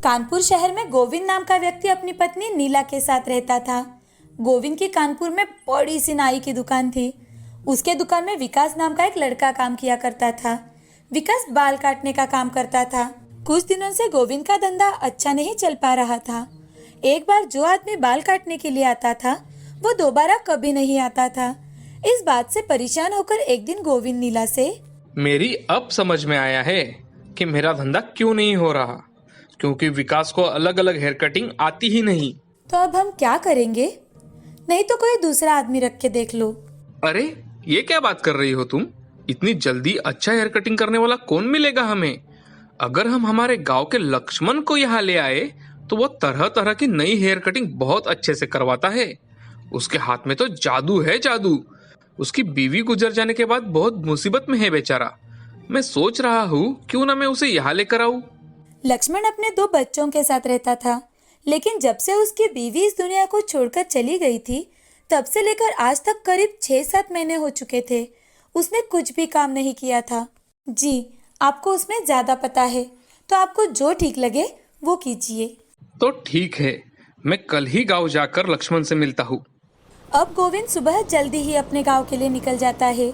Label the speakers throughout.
Speaker 1: कानपुर शहर में गोविंद नाम का व्यक्ति अपनी पत्नी नीला के साथ रहता था। गोविंद की कानपुर में बड़ी सी नाई की दुकान थी। उसके दुकान में विकास नाम का एक लड़का काम किया करता था। विकास बाल काटने का काम करता था। कुछ दिनों से गोविंद का धंधा अच्छा नहीं चल पा रहा था। एक बार जो आदमी बाल काटने के लिए आता था वो दोबारा कभी नहीं आता था। इस बात से परेशान होकर एक दिन गोविंद नीला से,
Speaker 2: मेरी अब समझ में आया है कि मेरा धंधा क्यों नहीं हो रहा, क्योंकि विकास को अलग अलग हेयर कटिंग आती ही नहीं।
Speaker 1: तो अब हम क्या करेंगे? नहीं तो कोई दूसरा आदमी रख के देख लो।
Speaker 2: अरे ये क्या बात कर रही हो तुम? इतनी जल्दी अच्छा हेयर कटिंग करने वाला कौन मिलेगा हमें? अगर हम हमारे गांव के लक्ष्मण को यहाँ ले आए तो वो तरह तरह की नई हेयर कटिंग बहुत अच्छे से करवाता है। उसके हाथ में तो जादू है, जादू। उसकी बीवी गुजर जाने के बाद बहुत मुसीबत में है बेचारा। मैं सोच रहा हूँ क्यों ना मैं उसे यहाँ लेकर आऊं।
Speaker 1: लक्ष्मण अपने 2 बच्चों के साथ रहता था, लेकिन जब से उसकी बीवी इस दुनिया को छोड़कर चली गई थी तब से लेकर आज तक करीब 6-7 महीने हो चुके थे। उसने कुछ भी काम नहीं किया था। जी, आपको उसमें ज्यादा पता है, तो आपको जो ठीक लगे वो कीजिए।
Speaker 2: तो ठीक है, मैं कल ही गांव जाकर लक्ष्मण से मिलता हूँ।
Speaker 1: अब गोविंद सुबह जल्दी ही अपने गांव के लिए निकल जाता है।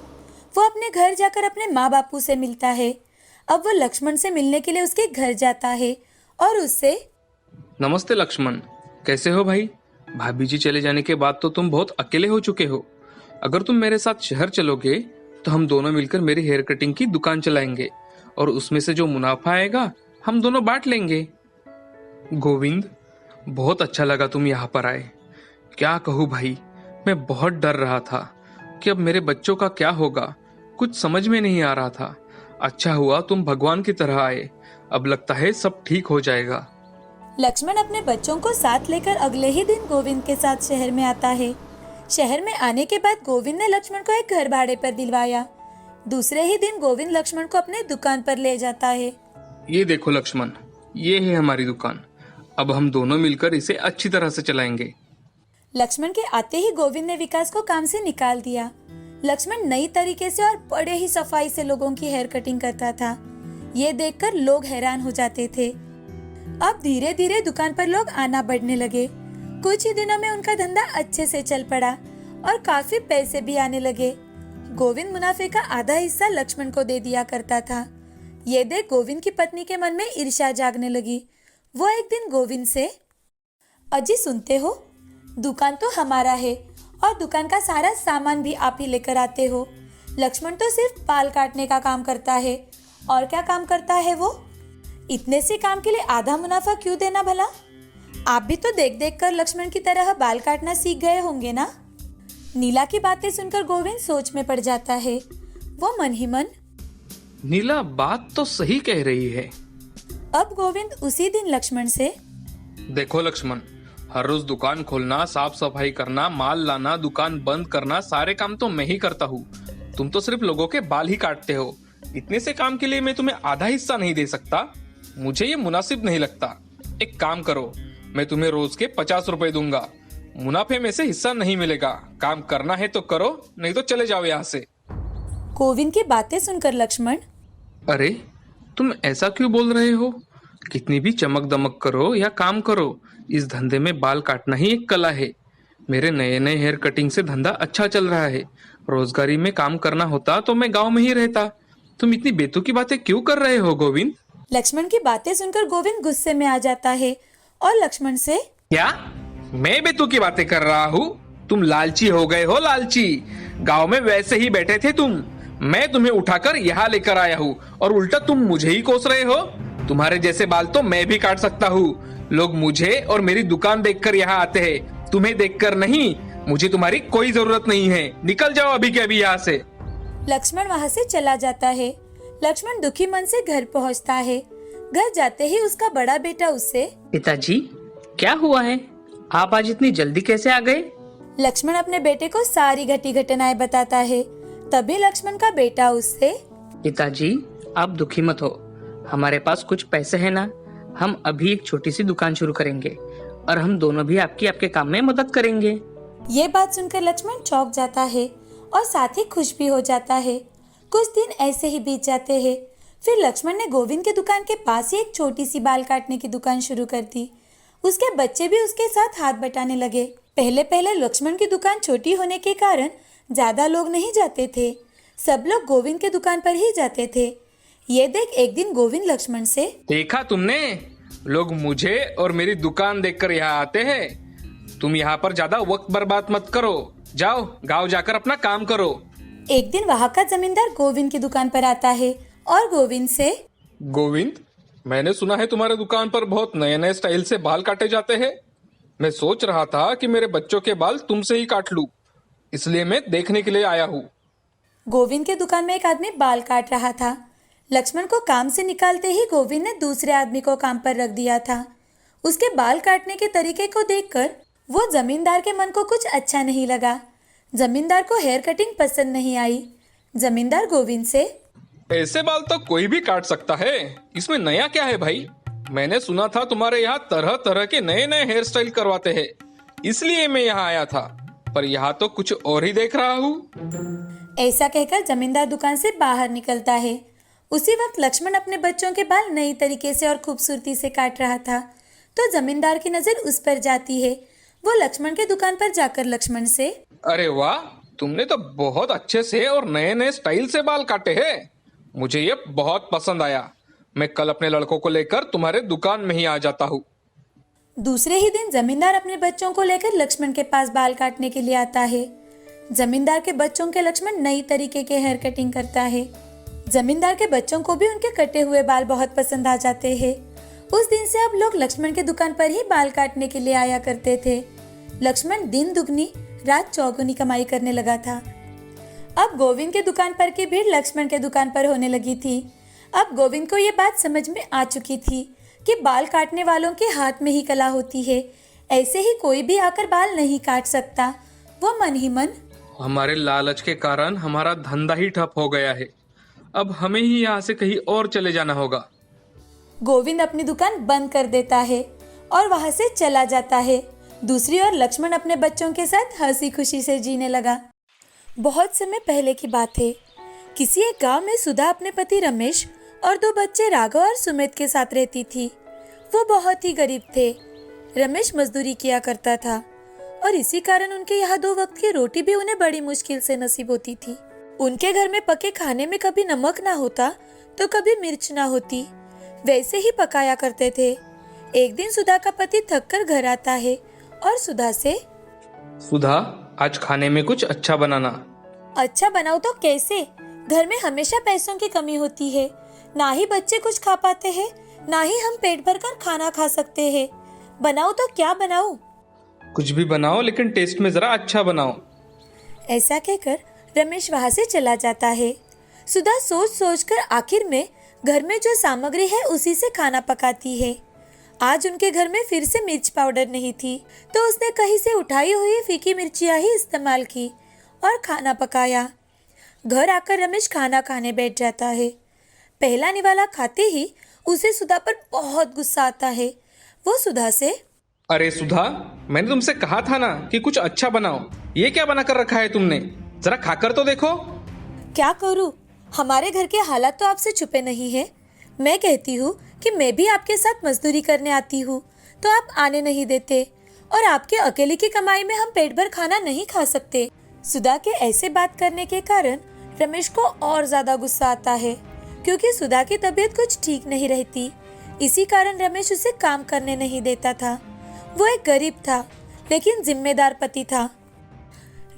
Speaker 1: वो अपने घर जाकर अपने माँ बापू से मिलता है। अब वो लक्ष्मण से मिलने के लिए उसके घर जाता है और उससे,
Speaker 2: नमस्ते लक्ष्मण, कैसे हो भाई? भाभी जी चले जाने के बाद तो तुम बहुत अकेले हो चुके हो। अगर तुम मेरे साथ शहर चलोगे तो हम दोनों मिलकर मेरी हेयर कटिंग की दुकान चलाएंगे और उसमें से जो मुनाफा आएगा हम दोनों बांट लेंगे। गोविंद, बहुत अच्छा लगा तुम यहाँ पर आए। क्या कहूँ भाई, मैं बहुत डर रहा था कि अब मेरे बच्चों का क्या होगा, कुछ समझ में नहीं आ रहा था। अच्छा हुआ तुम भगवान की तरह आए। अब लगता है सब ठीक हो जाएगा।
Speaker 1: लक्ष्मण अपने बच्चों को साथ लेकर अगले ही दिन गोविंद के साथ शहर में आता है। शहर में आने के बाद गोविंद ने लक्ष्मण को एक घर भाड़े पर दिलवाया। दूसरे ही दिन गोविंद लक्ष्मण को अपने दुकान पर ले जाता है।
Speaker 2: ये देखो लक्ष्मण, ये है हमारी दुकान। अब हम दोनों मिलकर इसे अच्छी तरह से चलाएंगे।
Speaker 1: लक्ष्मण के आते ही गोविंद ने विकास को काम से निकाल दिया। लक्ष्मण नई तरीके से और बड़े ही सफाई से लोगों की हेयर कटिंग करता था। ये देखकर लोग हैरान हो जाते थे। अब धीरे धीरे दुकान पर लोग आना बढ़ने लगे। कुछ ही दिनों में उनका धंधा अच्छे से चल पड़ा और काफी पैसे भी आने लगे। गोविंद मुनाफे का आधा हिस्सा लक्ष्मण को दे दिया करता था। ये देख गोविंद की पत्नी के मन में ईर्ष्या जागने लगी। वो एक दिन गोविंद से, अजी सुनते हो, दुकान तो हमारा है और दुकान का सारा सामान भी आप ही लेकर आते हो। लक्ष्मण तो सिर्फ बाल काटने का काम करता है। और क्या काम करता है वो? इतने से काम के लिए आधा मुनाफा क्यों देना भला? आप भी तो देख देख कर लक्ष्मण की तरह बाल काटना सीख गए होंगे ना। नीला की बातें सुनकर गोविंद सोच में पड़ जाता है। वो मन ही मन,
Speaker 2: नीला बात तो सही कह रही है।
Speaker 1: अब गोविंद उसी दिन लक्ष्मण से,
Speaker 2: देखो लक्ष्मण, हर रोज दुकान खोलना, साफ सफाई करना, माल लाना, दुकान बंद करना, सारे काम तो मैं ही करता हूँ। तुम तो सिर्फ लोगों के बाल ही काटते हो। इतने से काम के लिए मैं तुम्हें आधा हिस्सा नहीं दे सकता। मुझे ये मुनासिब नहीं लगता। एक काम करो, मैं तुम्हें रोज के 50 रुपए दूंगा। मुनाफे में से हिस्सा नहीं मिलेगा। काम करना है तो करो, नहीं तो चले जाओ यहाँ से।
Speaker 1: गोविंद की बातें सुनकर लक्ष्मण,
Speaker 2: अरे तुम ऐसा क्यों बोल रहे हो? कितनी भी चमक दमक करो या काम करो, इस धंधे में बाल काटना ही एक कला है। मेरे नए नए हेयर कटिंग से धंधा अच्छा चल रहा है। रोजगारी में काम करना होता तो मैं गांव में ही रहता। तुम इतनी बेतुकी बातें क्यों कर रहे हो गोविंद?
Speaker 1: लक्ष्मण की बातें सुनकर गोविंद गुस्से में आ जाता है और लक्ष्मण से,
Speaker 2: क्या मैं बेतुकी बातें कर रहा हूँ? तुम लालची हो गए हो, लालची। गांव में वैसे ही बैठे थे तुम। मैं तुम्हें उठाकर यहाँ लेकर आया हूँ और उल्टा तुम मुझे ही कोस रहे हो। तुम्हारे जैसे बाल तो मैं भी काट सकता हूँ। लोग मुझे और मेरी दुकान देखकर यहाँ आते हैं, तुम्हें देखकर नहीं। मुझे तुम्हारी कोई जरूरत नहीं है। निकल जाओ अभी के अभी यहाँ से।
Speaker 1: लक्ष्मण वहाँ से चला जाता है। लक्ष्मण दुखी मन से घर पहुँचता है। घर जाते ही उसका बड़ा बेटा उससे,
Speaker 3: पिताजी क्या हुआ है? आप आज इतनी जल्दी कैसे आ गए?
Speaker 1: लक्ष्मण अपने बेटे को सारी घटी घटनाएं बताता है। तभी लक्ष्मण का बेटा उससे,
Speaker 3: पिताजी आप दुखी मत हो, हमारे पास कुछ पैसे हैं ना। हम अभी एक छोटी सी दुकान शुरू करेंगे और हम दोनों भी आपके काम में मदद करेंगे।
Speaker 1: ये बात सुनकर लक्ष्मण चौंक जाता है और साथ ही खुश भी हो जाता है। कुछ दिन ऐसे ही बीत जाते हैं। फिर लक्ष्मण ने गोविंद की दुकान के पास ही एक छोटी सी बाल काटने की दुकान शुरू कर दी। उसके बच्चे भी उसके साथ हाथ बटाने लगे। पहले पहले लक्ष्मण की दुकान छोटी होने के कारण ज्यादा लोग नहीं जाते थे। सब लोग गोविंद की दुकान पर ही जाते थे। ये देख एक दिन गोविंद लक्ष्मण से,
Speaker 2: देखा तुमने, लोग मुझे और मेरी दुकान देखकर यहाँ आते हैं। तुम यहाँ पर ज्यादा वक्त बर्बाद मत करो, जाओ गांव जाकर अपना काम करो।
Speaker 1: एक दिन वहाँ का जमींदार गोविंद की दुकान पर आता है और गोविंद से,
Speaker 2: गोविंद, मैंने सुना है तुम्हारे दुकान पर बहुत नए नए स्टाइल से बाल काटे जाते हैं। मैं सोच रहा था कि मेरे बच्चों के बाल तुमसे ही काट लूं, इसलिए मैं देखने के लिए आया हूँ।
Speaker 1: गोविंद के दुकान में एक आदमी बाल काट रहा था। लक्ष्मण को काम से निकालते ही गोविंद ने दूसरे आदमी को काम पर रख दिया था। उसके बाल काटने के तरीके को देखकर वो जमींदार के मन को कुछ अच्छा नहीं लगा। जमींदार को हेयर कटिंग पसंद नहीं आई। जमींदार गोविंद से,
Speaker 2: ऐसे बाल तो कोई भी काट सकता है, इसमें नया क्या है भाई? मैंने सुना था तुम्हारे यहाँ तरह तरह के नए नए हेयर स्टाइल करवाते हैं, इसलिए मैं यहाँ आया था, पर यहाँ तो कुछ और ही देख रहा हूँ।
Speaker 1: ऐसा कहकर जमींदार दुकान से बाहर निकलता है। उसी वक्त लक्ष्मण अपने बच्चों के बाल नई तरीके से और खूबसूरती से काट रहा था, तो जमींदार की नजर उस पर जाती है। वो लक्ष्मण के दुकान पर जाकर लक्ष्मण से,
Speaker 2: अरे वाह, तुमने तो बहुत अच्छे से और नए नए स्टाइल से बाल काटे हैं। मुझे ये बहुत पसंद आया। मैं कल अपने लड़कों को लेकर तुम्हारे दुकान में ही आ जाता हूँ।
Speaker 1: दूसरे ही दिन जमींदार अपने बच्चों को लेकर लक्ष्मण के पास बाल काटने के लिए आता है। जमींदार के बच्चों के लक्ष्मण नई तरीके के हेयर कटिंग करता है। जमींदार के बच्चों को भी उनके कटे हुए बाल बहुत पसंद आ जाते हैं। उस दिन से अब लोग लक्ष्मण की दुकान पर ही बाल काटने के लिए आया करते थे। लक्ष्मण दिन दुगनी रात चौगुनी कमाई करने लगा था। अब गोविंद के दुकान पर की भीड़ लक्ष्मण के दुकान पर होने लगी थी। अब गोविंद को ये बात समझ में आ चुकी थी कि बाल काटने वालों के हाथ में ही कला होती है। ऐसे ही कोई भी आकर बाल नहीं काट सकता। वो मन ही मन,
Speaker 2: हमारे लालच के कारण हमारा धंधा ही ठप हो गया है। अब हमें ही यहाँ से कहीं और चले जाना होगा।
Speaker 1: गोविंद अपनी दुकान बंद कर देता है और वहां से चला जाता है। दूसरी ओर लक्ष्मण अपने बच्चों के साथ हंसी खुशी से जीने लगा। बहुत समय पहले की बात है। किसी एक गांव में सुधा अपने पति रमेश और 2 बच्चे राघव और सुमित के साथ रहती थी। वो बहुत ही गरीब थे। रमेश मजदूरी किया करता था और इसी कारण उनके यहाँ 2 वक्त की रोटी भी उन्हें बड़ी मुश्किल से नसीब होती थी। उनके घर में पके खाने में कभी नमक ना होता तो कभी मिर्च ना होती, वैसे ही पकाया करते थे। एक दिन सुधा का पति थक कर घर आता है और सुधा से,
Speaker 2: सुधा, आज खाने में कुछ अच्छा बनाना।
Speaker 1: अच्छा बनाओ तो कैसे? घर में हमेशा पैसों की कमी होती है। ना ही बच्चे कुछ खा पाते हैं, ना ही हम पेट भर कर खाना खा सकते हैं। बनाओ तो क्या बनाऊं?
Speaker 2: कुछ भी बनाओ, लेकिन टेस्ट में जरा अच्छा बनाओ।
Speaker 1: ऐसा कहकर रमेश वहां से चला जाता है। सुधा सोच सोच कर आखिर में घर में जो सामग्री है उसी से खाना पकाती है। आज उनके घर में फिर से मिर्च पाउडर नहीं थी, तो उसने कहीं से उठाई हुई फीकी मिर्चियाँ ही इस्तेमाल की और खाना पकाया। घर आकर रमेश खाना खाने बैठ जाता है। पहला निवाला खाते ही उसे सुधा पर बहुत गुस्सा आता है। वो सुधा से,
Speaker 2: अरे सुधा, मैंने तुमसे कहा था ना कि कुछ अच्छा बनाओ। ये क्या बना कर रखा है तुमने? जरा खाकर तो देखो।
Speaker 1: क्या करूं? हमारे घर के हालात तो आपसे छुपे नहीं है। मैं कहती हूँ कि मैं भी आपके साथ मजदूरी करने आती हूँ, तो आप आने नहीं देते और आपके अकेले की कमाई में हम पेट भर खाना नहीं खा सकते। सुधा के ऐसे बात करने के कारण रमेश को और ज्यादा गुस्सा आता है, क्योंकि सुधा की तबीयत कुछ ठीक नहीं रहती। इसी कारण रमेश उसे काम करने नहीं देता था। वो एक गरीब था, लेकिन जिम्मेदार पति था।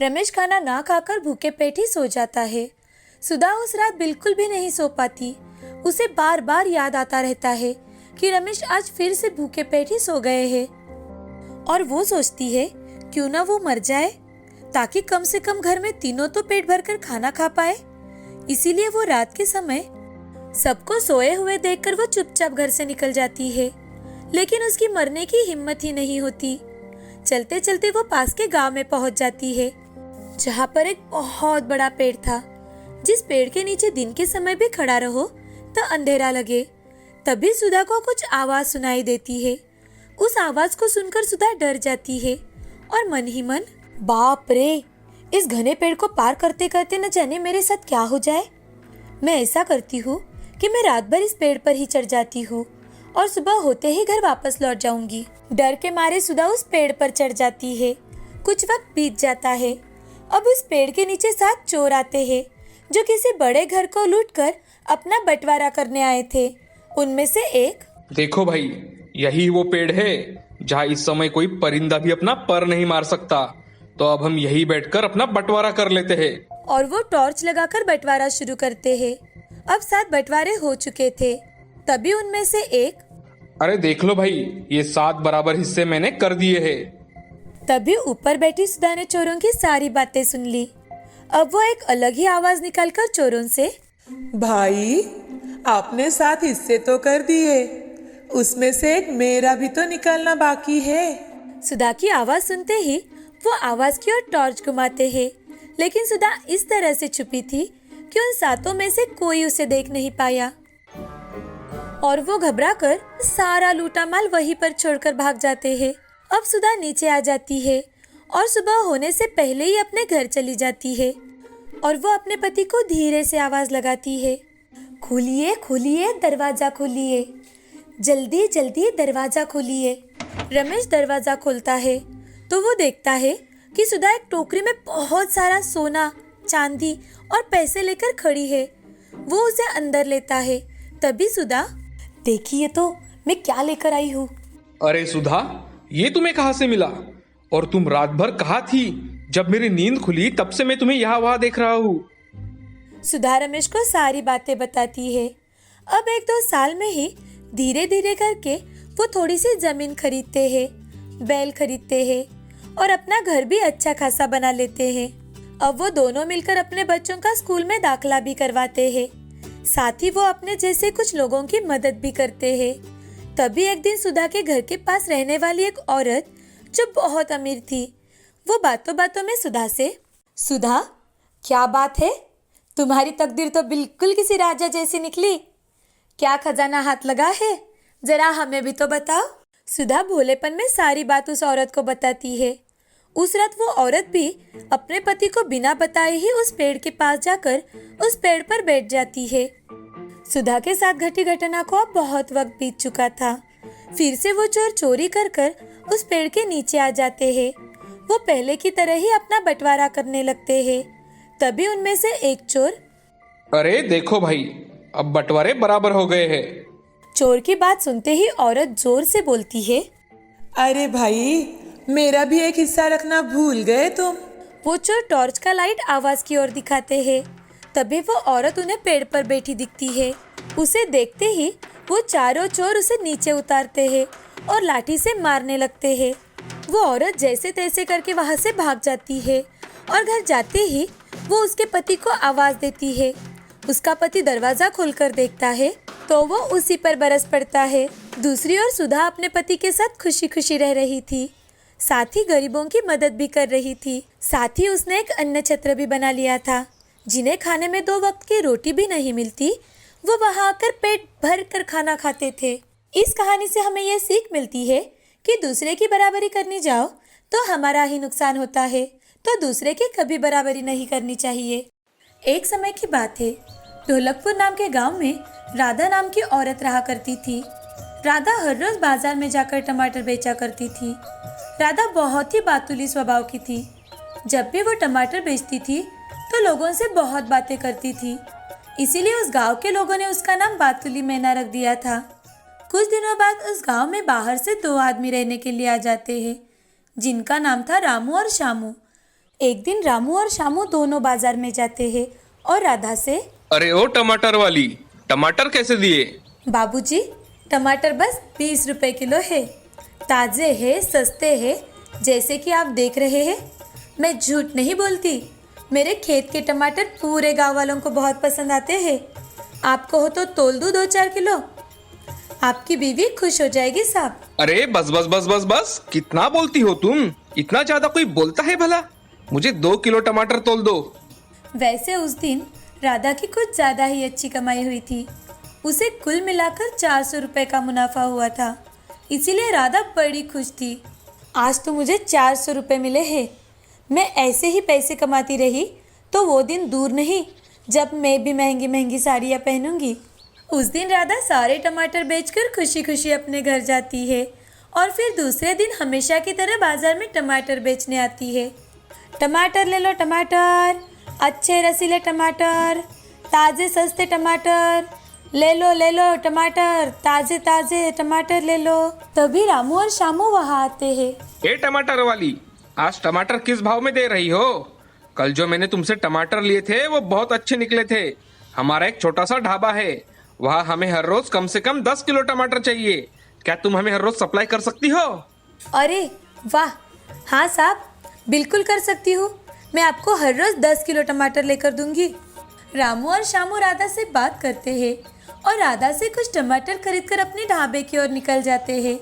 Speaker 1: रमेश खाना ना खाकर भूखे पेट ही सो जाता है। सुधा उस रात बिल्कुल भी नहीं सो पाती। उसे बार बार याद आता रहता है कि रमेश आज फिर से भूखे पेट ही सो गए हैं, और वो सोचती है क्यों ना वो मर जाए, ताकि कम से कम घर में तीनों तो पेट भरकर खाना खा पाए। इसीलिए वो रात के समय सबको सोए हुए देखकर वो चुपचाप घर से निकल जाती है, लेकिन उसकी मरने की हिम्मत ही नहीं होती। चलते चलते वो पास के गांव में पहुंच जाती है, जहां पर एक बहुत बड़ा पेड़ था। जिस पेड़ के नीचे दिन के समय भी खड़ा रहो तो अंधेरा लगे। तभी सुधा को कुछ आवाज सुनाई देती है। उस आवाज को सुनकर सुधा डर जाती है और मन ही मन, बाप रे, इस घने पेड़ को पार करते करते न जाने मेरे साथ क्या हो जाए। मैं ऐसा करती हूँ कि मैं रात भर इस पेड़ पर ही चढ़ जाती हूँ और सुबह होते ही घर वापस लौट जाऊंगी। डर के मारे सुधा उस पेड़ पर चढ़ जाती है। कुछ वक्त बीत जाता है। अब उस पेड़ के नीचे 7 चोर आते हैं जो किसी बड़े घर को लूटकर अपना बंटवारा करने आए थे। उनमें से एक,
Speaker 2: देखो भाई, यही वो पेड़ है जहाँ इस समय कोई परिंदा भी अपना पर नहीं मार सकता। तो अब हम यही बैठकर अपना बंटवारा कर लेते हैं।
Speaker 1: और वो टॉर्च लगाकर बंटवारा शुरू करते हैं। अब 7 बंटवारे हो चुके थे। तभी उनमें से एक,
Speaker 2: अरे देख लो भाई, ये 7 बराबर हिस्से मैंने कर दिए हैं।
Speaker 1: तभी ऊपर बैठी सुधा ने चोरों की सारी बातें सुन ली। अब वो एक अलग ही आवाज निकालकर चोरों से,
Speaker 4: भाई आपने 7 हिस्से तो कर दिए, उसमें से एक मेरा भी तो निकालना बाकी है।
Speaker 1: सुधा की आवाज सुनते ही वो आवाज की ओर टॉर्च घुमाते हैं, लेकिन सुधा इस तरह से छुपी थी कि उन 7 में से कोई उसे देख नहीं पाया और वो घबराकर सारा लूटा माल वहीं पर छोड़कर भाग जाते हैं। अब सुधा नीचे आ जाती है और सुबह होने से पहले ही अपने घर चली जाती है और वो अपने पति को धीरे से आवाज लगाती है, खोलिए खोलिए दरवाजा खोलिए, जल्दी जल्दी दरवाजा खोलिए। रमेश दरवाजा खोलता है तो वो देखता है कि सुधा एक टोकरी में बहुत सारा सोना, चांदी और पैसे लेकर खड़ी है। वो उसे अंदर लेता है। तभी सुधा, देखिए तो मैं क्या लेकर आई हूँ।
Speaker 2: अरे सुधा, ये तुम्हें कहाँ से मिला? और तुम रात भर कहाँ थी? जब मेरी नींद खुली तब से मैं तुम्हें यहाँ वहाँ देख रहा हूँ।
Speaker 1: सुधा रमेश को सारी बातें बताती है। अब 1-2 साल में ही धीरे धीरे करके वो थोड़ी सी जमीन खरीदते हैं, बैल खरीदते हैं और अपना घर भी अच्छा खासा बना लेते हैं। अब वो दोनों मिलकर अपने बच्चों का स्कूल में दाखिला भी करवाते हैं। साथ ही वो अपने जैसे कुछ लोगों की मदद भी करते हैं। तभी एक दिन सुधा के घर के पास रहने वाली एक औरत जो बहुत अमीर थी, वो बातों बातों में सुधा से, सुधा क्या बात है, तुम्हारी तकदीर तो बिल्कुल किसी राजा जैसी निकली। क्या खजाना हाथ लगा है, जरा हमें भी तो बताओ। सुधा भोलेपन में सारी बात उस औरत को बताती है। उस रात वो औरत भी अपने पति को बिना बताए ही उस पेड़ के पास जाकर उस पेड़ पर बैठ जाती है। सुधा के साथ घटी घटना को अब बहुत वक्त बीत चुका था। फिर से वो चोर चोरी कर कर उस पेड़ के नीचे आ जाते हैं। वो पहले की तरह ही अपना बंटवारा करने लगते हैं। तभी उनमें से एक चोर,
Speaker 2: अरे देखो भाई, अब बंटवारे बराबर हो गए हैं।
Speaker 1: चोर की बात सुनते ही औरत जोर से बोलती है,
Speaker 4: अरे भाई मेरा भी एक हिस्सा रखना भूल गए तुम।
Speaker 1: वो चोर टॉर्च का लाइट आवाज की ओर दिखाते हैं। तभी वो औरत उन्हें पेड़ पर बैठी दिखती है। उसे देखते ही वो चारों चोर उसे नीचे उतारते हैं और लाठी से मारने लगते हैं। वो औरत जैसे तैसे करके वहां से भाग जाती है और घर जाते ही वो उसके पति को आवाज देती है। उसका पति दरवाजा खोलकर देखता है तो वो उसी पर बरस पड़ता है। दूसरी ओर सुधा अपने पति के साथ खुशी खुशी रह रही थी, साथ ही गरीबों की मदद भी कर रही थी। साथ ही उसने एक अन्न छत्र भी बना लिया था। जिन्हें खाने में 2 वक्त की रोटी भी नहीं मिलती, वो वहां आकर पेट भर कर खाना खाते थे। इस कहानी से हमें यह सीख मिलती है कि दूसरे की बराबरी करने जाओ तो हमारा ही नुकसान होता है, तो दूसरे की कभी बराबरी नहीं करनी चाहिए। एक समय की बात है, ढोलकपुर नाम के गांव में राधा नाम की औरत रहा करती थी। राधा हर रोज बाजार में जाकर टमाटर बेचा करती थी। राधा बहुत ही बातुली स्वभाव की थी। जब भी वो टमाटर बेचती थी तो लोगों से बहुत बातें करती थी, इसीलिए उस गांव के लोगों ने उसका नाम बातुली मैना रख दिया था। कुछ दिनों बाद उस गांव में बाहर से 2 आदमी रहने के लिए आ जाते हैं, जिनका नाम था रामू और शामू। एक दिन रामू और शामू दोनों बाजार में जाते हैं और राधा से,
Speaker 2: अरे ओ टमाटर वाली, टमाटर कैसे दिए?
Speaker 1: बाबूजी, टमाटर बस 20 रुपए किलो है, ताजे है, सस्ते है, जैसे कि आप देख रहे हैं। मैं झूठ नहीं बोलती, मेरे खेत के टमाटर पूरे गांव वालों को बहुत पसंद आते हैं। आपको हो तो तोल दूं 2-4 किलो, आपकी बीवी खुश हो जाएगी साहब।
Speaker 2: अरे बस बस बस बस बस, कितना बोलती हो तुम? इतना ज्यादा कोई बोलता है भला? मुझे 2 किलो टमाटर तोल दो।
Speaker 1: वैसे उस दिन राधा की कुछ ज्यादा ही अच्छी कमाई हुई थी। उसे कुल मिलाकर 400 रुपए का मुनाफा हुआ था, इसीलिए राधा बड़ी खुश थी। आज तो मुझे 400 रुपए मिले हैं। मैं ऐसे ही पैसे कमाती रही तो वो दिन दूर नहीं जब मैं भी महंगी महंगी साड़ियाँ पहनूंगी। उस दिन राधा सारे टमाटर बेचकर खुशी खुशी अपने घर जाती है और फिर दूसरे दिन हमेशा की तरह बाजार में टमाटर बेचने आती है। टमाटर ले लो टमाटर, अच्छे रसीले टमाटर, ताज़े सस्ते टमाटर, ले लो टमाटर, ताज़े ताज़े टमाटर ले लो। तभी रामू और शामू वहाँ आते हैं।
Speaker 2: ए टमाटर वाली, आज टमाटर किस भाव में दे रही हो? कल जो मैंने तुमसे टमाटर लिए थे वो बहुत अच्छे निकले थे। हमारा एक छोटा सा ढाबा है, वहाँ हमें हर रोज कम से कम 10 किलो टमाटर चाहिए। क्या तुम हमें हर रोज सप्लाई कर सकती हो?
Speaker 1: अरे वाह, हाँ साहब, बिल्कुल कर सकती हूँ। मैं आपको हर रोज 10 किलो टमाटर लेकर दूंगी। रामू और शामू राधा से बात करते हैं और राधा से कुछ टमाटर खरीदकर अपने ढाबे की ओर निकल जाते हैं।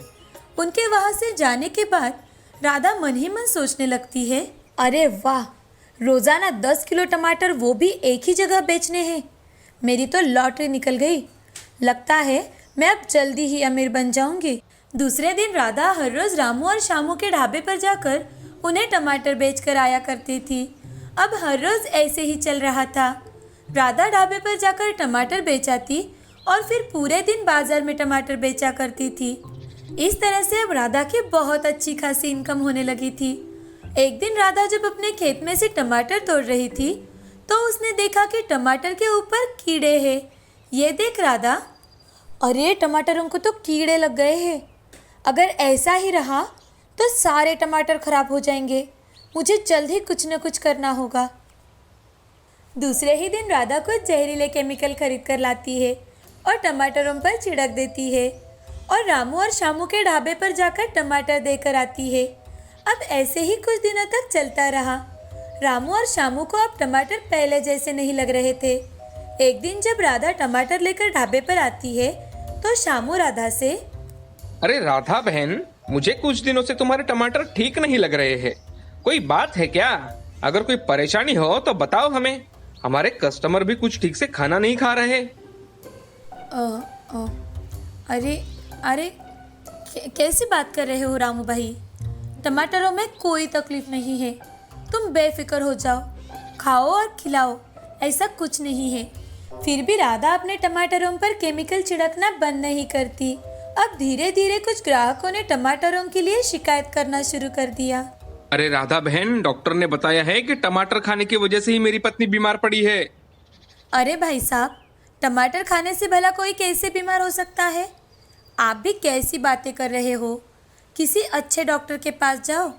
Speaker 1: उनके वहाँ से जाने के बाद राधा मन ही मन सोचने लगती है, अरे वाह, रोजाना 10 किलो टमाटर, वो भी एक ही जगह बेचने हैं। मेरी तो लॉटरी निकल गई। लगता है मैं अब जल्दी ही अमीर बन जाऊंगी। दूसरे दिन राधा हर रोज रामू और शामू के ढाबे पर जाकर उन्हें टमाटर बेचकर आया करती थी। अब हर रोज ऐसे ही चल रहा था। राधा ढाबे पर जाकर टमाटर बेचाती और फिर पूरे दिन बाजार में टमाटर बेचा करती थी। इस तरह से अब राधा की बहुत अच्छी खासी इनकम होने लगी थी। एक दिन राधा जब अपने खेत में से टमाटर तोड़ रही थी तो उसने देखा कि टमाटर के ऊपर कीड़े हैं। ये देख राधा, अरे टमाटरों को तो कीड़े लग गए हैं। अगर ऐसा ही रहा तो सारे टमाटर खराब हो जाएंगे। मुझे जल्द ही कुछ न कुछ करना होगा। दूसरे ही दिन राधा कुछ जहरीले केमिकल खरीद कर लाती है और टमाटरों पर छिड़क देती है और रामू और शामू के ढाबे पर जाकर टमाटर देकर आती है। अब ऐसे ही कुछ दिनों तक चलता रहा। रामू और शामू को अब टमाटर पहले जैसे नहीं लग रहे थे। एक दिन जब राधा टमाटर लेकर ढाबे पर आती है तो शामू राधा से,
Speaker 2: अरे राधा बहन, मुझे कुछ दिनों से तुम्हारे टमाटर ठीक नहीं लग रहे हैं। कोई बात है क्या? अगर कोई परेशानी हो तो बताओ हमें। हमारे कस्टमर भी कुछ ठीक से खाना नहीं खा रहे।
Speaker 1: अरे कैसी बात कर रहे हो रामू भाई? टमाटरों में कोई तकलीफ नहीं है। तुम बेफिक्र हो जाओ, खाओ और खिलाओ, ऐसा कुछ नहीं है। फिर भी राधा अपने टमाटरों पर केमिकल छिड़कना बंद नहीं करती। अब धीरे धीरे कुछ ग्राहकों ने टमाटरों के लिए शिकायत करना शुरू कर दिया।
Speaker 2: अरे राधा बहन, डॉक्टर ने बताया है कि टमाटर खाने की वजह से ही मेरी पत्नी बीमार पड़ी है।
Speaker 1: अरे भाई साहब, टमाटर खाने से भला कोई कैसे बीमार हो सकता है? आप भी कैसी बातें कर रहे हो? किसी अच्छे डॉक्टर के पास जाओ।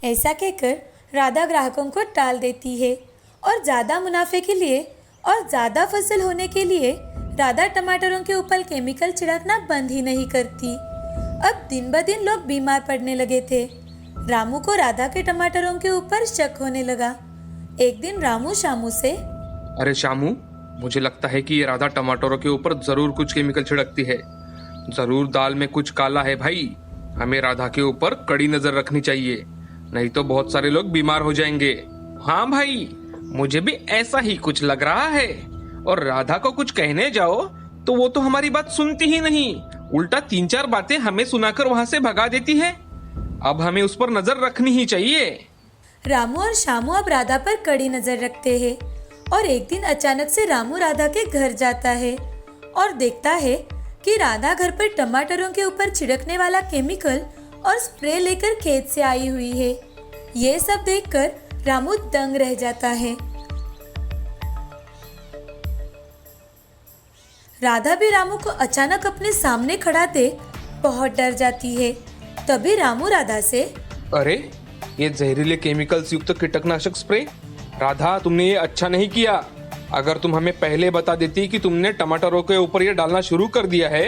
Speaker 1: ऐसा कहकर राधा ग्राहकों को टाल देती है और ज़्यादा मुनाफे के लिए और ज़्यादा फसल होने के लिए राधा टमाटरों के ऊपर केमिकल छिड़कना बंद ही नहीं करती। अब दिन ब दिन लोग बीमार पड़ने लगे थे। रामू को राधा के टमाटरों के ऊपर शक होने लगा। एक दिन रामू शामू से,
Speaker 2: अरे शामू, मुझे लगता है कि ये राधा टमाटरों के ऊपर जरूर कुछ केमिकल छिड़कती है। जरूर दाल में कुछ काला है भाई। हमें राधा के ऊपर कड़ी नजर रखनी चाहिए, नहीं तो बहुत सारे लोग बीमार हो जाएंगे। हाँ भाई, मुझे भी ऐसा ही कुछ लग रहा है। और राधा को कुछ कहने जाओ तो वो तो हमारी बात सुनती ही नहीं, उल्टा 3-4 बातें हमें सुनाकर वहाँ से भगा देती है। अब हमें उस पर नजर रखनी ही चाहिए।
Speaker 1: रामू और शामू अब राधा पर कड़ी नजर रखते हैं और एक दिन अचानक से रामू राधा के घर जाता है और देखता है कि राधा घर पर टमाटरों के ऊपर छिड़कने वाला केमिकल और स्प्रे लेकर खेत से आई हुई है। ये सब देखकर रामू दंग रह जाता है। राधा भी रामू को अचानक अपने सामने खड़ा देख बहुत डर जाती है। तभी रामू राधा से,
Speaker 2: अरे ये जहरीले केमिकल्स युक्त कीटनाशक स्प्रे, राधा तुमने ये अच्छा नहीं किया। अगर तुम हमें पहले बता देती कि तुमने टमाटरों के ऊपर ये डालना शुरू कर दिया है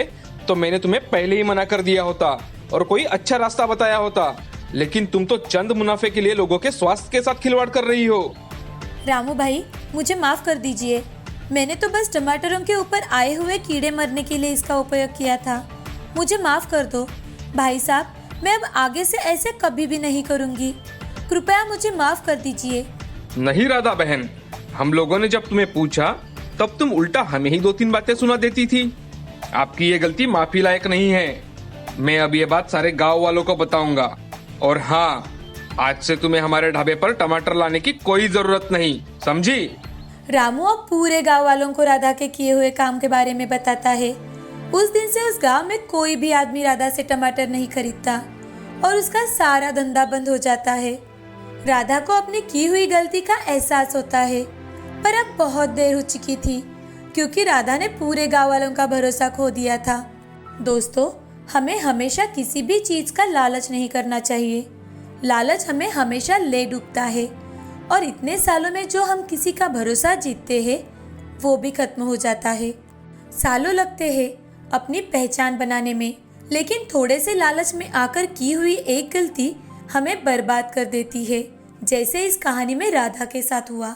Speaker 2: तो मैंने तुम्हें पहले ही मना कर दिया होता और कोई अच्छा रास्ता बताया होता। लेकिन तुम तो चंद मुनाफे के लिए लोगों के स्वास्थ्य के साथ खिलवाड़ कर रही हो।
Speaker 1: रामू भाई, मुझे माफ कर दीजिए। मैंने तो बस टमाटरों के ऊपर आए हुए कीड़े मरने के लिए इसका उपयोग किया था। मुझे माफ कर दो भाई साहब। मैं अब आगे से ऐसे कभी भी नहीं करूंगी। कृपया मुझे माफ कर दीजिए।
Speaker 2: नहीं राधा बहन, हम लोगों ने जब तुम्हें पूछा तब तुम उल्टा हमें ही 2-3 बातें सुना देती थी। आपकी ये गलती माफी लायक नहीं है। मैं अब ये बात सारे गांव वालों को बताऊंगा। और हाँ, आज से तुम्हें हमारे ढाबे पर टमाटर लाने की कोई जरूरत नहीं, समझी?
Speaker 1: रामू अब पूरे गांव वालों को राधा के किए हुए काम के बारे में बताता है। उस दिन से उस गांव में कोई भी आदमी राधा से टमाटर नहीं खरीदता और उसका सारा धंधा बंद हो जाता है। राधा को अपनी की हुई गलती का एहसास होता है, पर अब बहुत देर हो चुकी थी क्योंकि राधा ने पूरे गांव वालों का भरोसा खो दिया था। दोस्तों, हमें हमेशा किसी भी चीज का लालच नहीं करना चाहिए। लालच हमें हमेशा ले डूबता है और इतने सालों में जो हम किसी का भरोसा जीतते हैं वो भी खत्म हो जाता है। सालों लगते हैं अपनी पहचान बनाने में, लेकिन थोड़े से लालच में आकर की हुई एक गलती हमें बर्बाद कर देती है, जैसे इस कहानी में राधा के साथ हुआ।